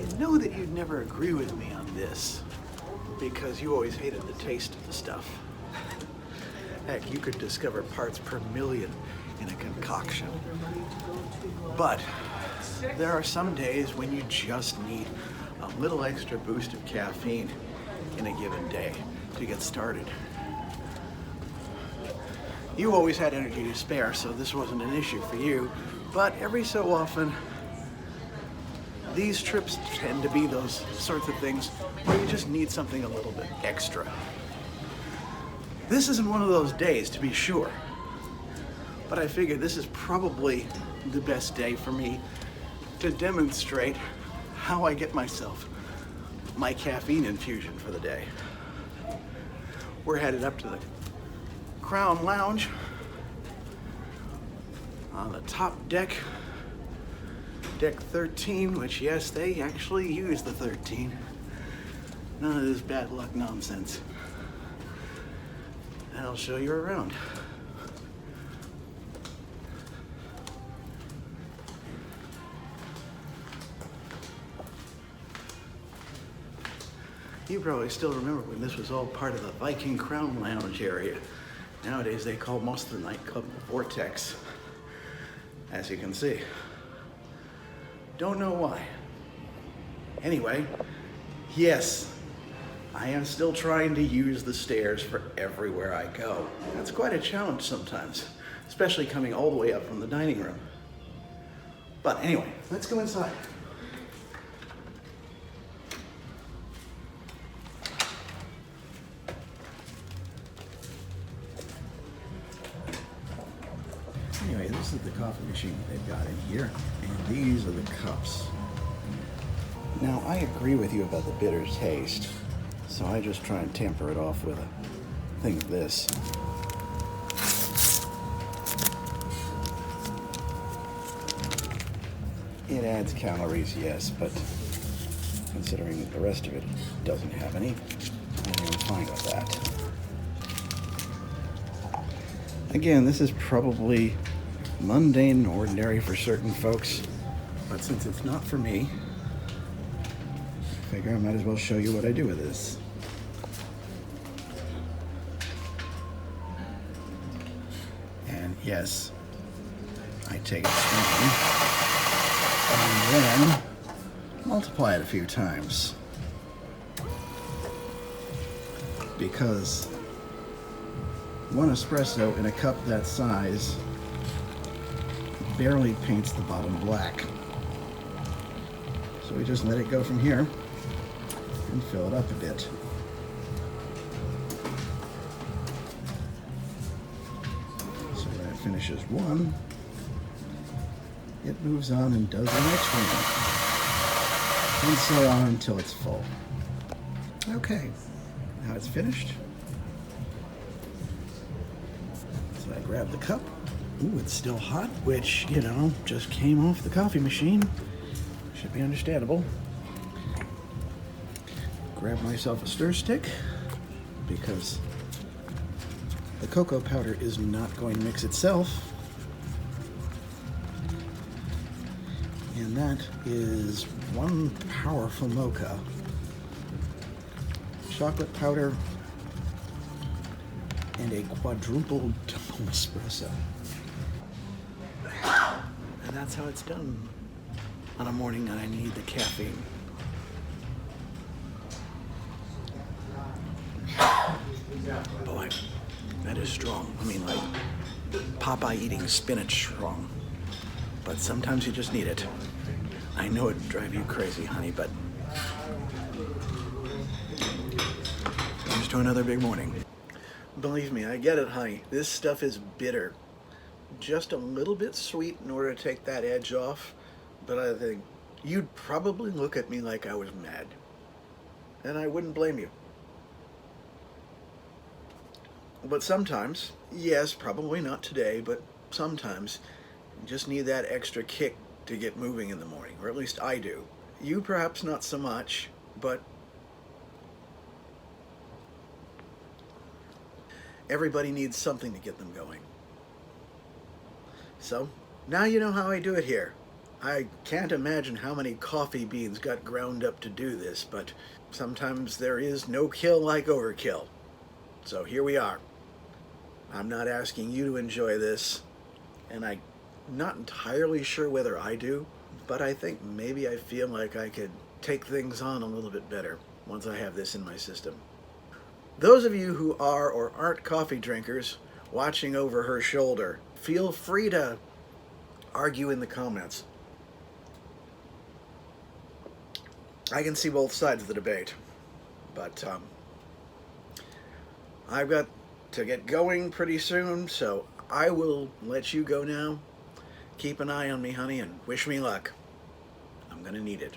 I know that you'd never agree with me on this, because you always hated the taste of the stuff. Heck, you could discover parts per million in a concoction. But there are some days when you just need a little extra boost of caffeine in a given day to get started. You always had energy to spare, so this wasn't an issue for you, but every so often, these trips tend to be those sorts of things where you just need something a little bit extra. This isn't one of those days, to be sure, but I figured this is probably the best day for me to demonstrate how I get myself my caffeine infusion for the day. We're headed up to the Crown Lounge on the top deck, deck 13, which yes, they actually use the 13. None of this bad luck nonsense. And I'll show you around. You probably still remember when this was all part of the Viking Crown Lounge area. Nowadays they call most of the nightclub the Vortex, as you can see. Don't know why. Anyway, yes, I am still trying to use the stairs for everywhere I go. That's quite a challenge sometimes, especially coming all the way up from the dining room. But anyway, let's go inside. Anyway, this is the coffee machine they've got in here, and these are the cups. Now, I agree with you about the bitter taste, so I just try and temper it off with a thing of this. It adds calories, yes, but considering that the rest of it doesn't have any, I'm fine with that. Again, this is probably mundane and ordinary for certain folks, but since it's not for me, I figure I might as well show you what I do with this. And yes, I take a spoon and then multiply it a few times, because one espresso in a cup that size barely paints the bottom black. So we just let it go from here and fill it up a bit. So when it finishes one, it moves on and does the next one. And so on until it's full. Okay, now it's finished. So I grab the cup. Ooh, it's still hot, which, you know, just came off the coffee machine. Should be understandable. Grab myself a stir stick, because the cocoa powder is not going to mix itself. And that is one powerful mocha. Chocolate powder and a quadruple-double espresso. And that's how it's done on a morning that I need the caffeine. Boy, that is strong. I mean, like Popeye eating spinach strong. But sometimes you just need it. I know it'd drive you crazy, honey, but here's to another big morning. Believe me, I get it, honey. This stuff is bitter. Just a little bit sweet in order to take that edge off, but I think you'd probably look at me like I was mad. And I wouldn't blame you. But sometimes, yes, probably not today, but sometimes you just need that extra kick to get moving in the morning, or at least I do. You perhaps not so much, but everybody needs something to get them going. So, now you know how I do it here. I can't imagine how many coffee beans got ground up to do this, but sometimes there is no kill like overkill. So here we are. I'm not asking you to enjoy this, and I'm not entirely sure whether I do, but I think maybe I feel like I could take things on a little bit better once I have this in my system. Those of you who are or aren't coffee drinkers watching over her shoulder, feel free to argue in the comments. I can see both sides of the debate, but I've got to get going pretty soon, so I will let you go now. Keep an eye on me, honey, and wish me luck. I'm gonna need it.